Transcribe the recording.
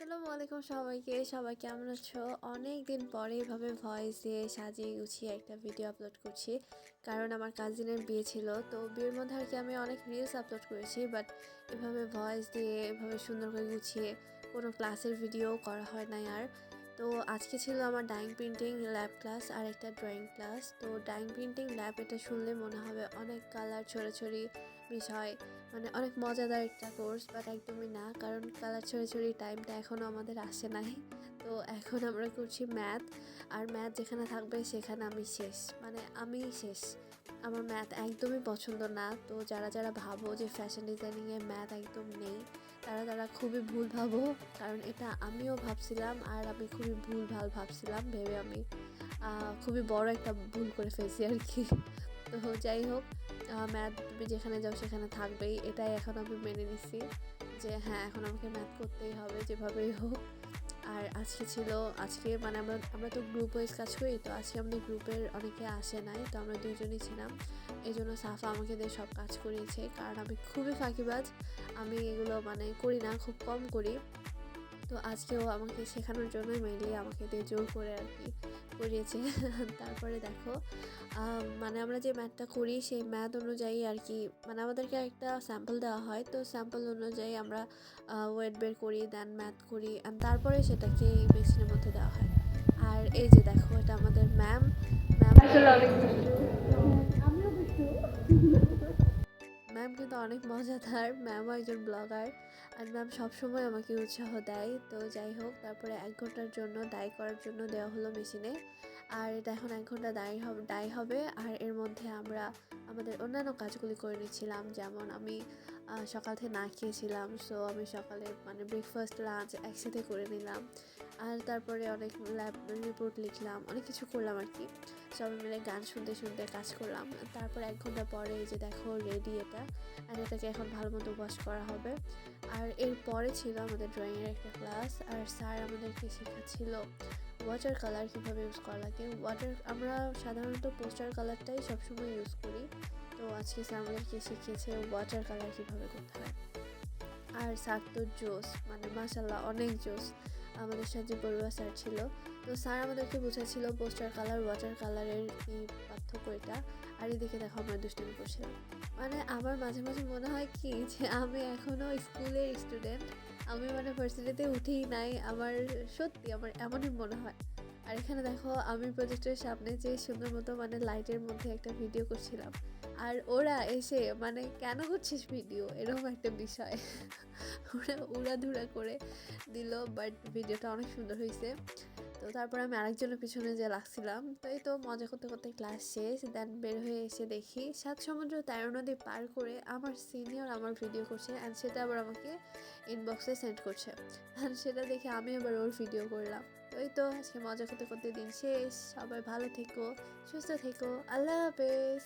আসসালামু আলাইকুম সবাইকে। সবাই কেমন আছো? অনেকদিন পরে এভাবে ভয়েস দিয়ে সাজিয়ে গুছিয়ে একটা ভিডিও আপলোড করছি। কারণ আমার কাজিনের বিয়ে ছিল। তো বিয়ের মধ্যে আর কি আমি অনেক রিলস আপলোড করেছি। বাট এভাবে ভয়েস দিয়ে এভাবে সুন্দর করে গুছিয়ে কোনো ক্লাসের ভিডিও করা হয় নাই আর। তো আজকে ছিল আমার ডাইং প্রিন্টিং ল্যাব ক্লাস আর একটা ড্রয়িং ক্লাস। তো ডাইং প্রিন্টিং ল্যাব এটা শুনলে মনে হবে অনেক কালার ছড়াছড়ি বিষয়, মানে অনেক মজাদার একটা কোর্স, বাট একদমই না। কারণ কালার ছড়াছড়ি টাইমটা এখনও আমাদের আসে নাই। তো এখন আমরা করছি ম্যাথ। আর ম্যাথ যেখানে থাকবে সেখানে আমি শেষ, মানে আমি শেষ। আমার ম্যাথ একদমই পছন্দ না। তো যারা যারা ভাবো যে ফ্যাশন ডিজাইনিংয়ে ম্যাথ একদম নেই, তারা তারা খুবই ভুল ভাবো। কারণ এটা আমিও ভাবছিলাম, আর আমি খুবই ভুল ভাল ভাবছিলাম ভেবে আমি খুবই বড় একটা ভুল করে ফেলছি আর কি। তো যাই হোক, ম্যাথ তুমি যেখানে যাও সেখানে থাকবেই, এটাই এখন আমি মেনে নিছি যে হ্যাঁ, এখন আমাকে ম্যাথ করতেই হবে যেভাবেই হোক। আর আজকে মানে আমরা তো গ্রুপ ওয়াইজ কাজ করি। তো আজকে আমাদের গ্রুপের অনেকে আসে নাই, তো আমরা দুইজনই ছিলাম। এই জন্য সাফা আমাকে দিয়ে সব কাজ করিয়েছে, কারণ আমি খুবই ফাঁকিবাজ। আমি এগুলো মানে করি না, খুব কম করি। তো আজকেও আমাকে শেখানোর জন্যই মেনলি আমাকে দিয়ে জোর করে আর কি করিয়েছে। তারপরে দেখো, মানে আমরা যে ম্যাথটা করি সেই ম্যাথ অনুযায়ী আর কি, মানে আমাদেরকে একটা স্যাম্পল দেওয়া হয়। তো স্যাম্পল অনুযায়ী আমরা ওয়েট বের করি, দেন ম্যাথ করি, অ্যান্ড তারপরে সেটাকে মেশিনের মধ্যে দেওয়া হয়। আর এই যে দেখো, এটা আমাদের ম্যাম। ম্যাম আসলে অনেক দুষ্টু। ম্যাম কিন্তু অনেক মজাদার। ম্যামও একজন ব্লগার। আর ম্যাম সবসময় আমাকে উৎসাহ দেয়। তো যাই হোক, তারপরে 1 ঘন্টার জন্য ডাই করার জন্য দেওয়া হলো মেশিনে। আর এটা এখন 1 ঘন্টা ডাই হবে। আর এর মধ্যে আমরা আমাদের অন্যান্য কাজগুলি করে নিচ্ছিলাম। যেমন আমি সকাল থেকে না খেয়েছিলাম, সো আমি সকালে মানে ব্রেকফাস্ট লাঞ্চ একসাথে করে নিলাম। আর তারপরে অনেক ল্যাব রিপোর্ট লিখলাম, অনেক কিছু করলাম আর কি। সবাই মিলে গান শুনতে শুনতে কাজ করলাম। তারপর 1 ঘন্টা পরে এই যে দেখো রেডি এটা। আর এটাকে এখন ভালো মতো ওয়াশ করা হবে। আর এরপরে ছিল আমাদের ড্রয়িংয়ের একটা ক্লাস, আর স্যার আমাদেরকে শেখাচ্ছিল ওয়াটার কালার কীভাবে ইউজ করা লাগে। আমরা সাধারণত পোস্টার কালারটাই সবসময় ইউজ করি। তো আজকে স্যার আমাদেরকে শিখিয়েছে ওয়াটার কালার কীভাবে করতে হয়। আর স্যার তো জোস, মানে মাশাল্লাহ অনেক জোস। আমাদের সাথে যে বড়ুয়া স্যার ছিল, তো স্যার আমাদেরকে বোঝাচ্ছিল পোস্টার কালার ওয়াটার কালারের কি পার্থক্য এটা। আর এদিকে দেখো আমরা দুষ্টামি করছিলাম। মানে আমার মাঝে মাঝে মনে হয় কি যে আমি এখনও স্কুলের স্টুডেন্ট, আমি মানে ভার্সিটিতে উঠেই নাই। সত্যি আমার এমনই মনে হয়। আর এখানে দেখো, আমি প্রজেক্টের সামনে যে সুন্দর মতো মানে লাইটের মধ্যে একটা ভিডিও করছিলাম। আর ওরা এসে মানে কেন করছিস ভিডিও, এরকম একটা বিষয়। ওরা উড়াধুরা করে দিল, বাট ভিডিওটা অনেক সুন্দর হয়েছে। তো তারপর আমি আরেকজনের পিছনে যে লাগছিলাম। তো এই তো মজা করতে করতে ক্লাস শেষ। দেন বের হয়ে এসে দেখি 7 সমুদ্র 13 নদী পার করে আমার সিনিয়র আমার ভিডিও করছে, অ্যান্ড সেটা আবার আমাকে ইনবক্সে সেন্ড করছে। অ্যান্ড সেটা দেখে আমি আবার ওর ভিডিও করলাম। তো এই তো আজকে মজা করতে করতে দিন শেষ। সবাই ভালো থেকো, সুস্থ থেকো, আল্লাহ হাফেজ।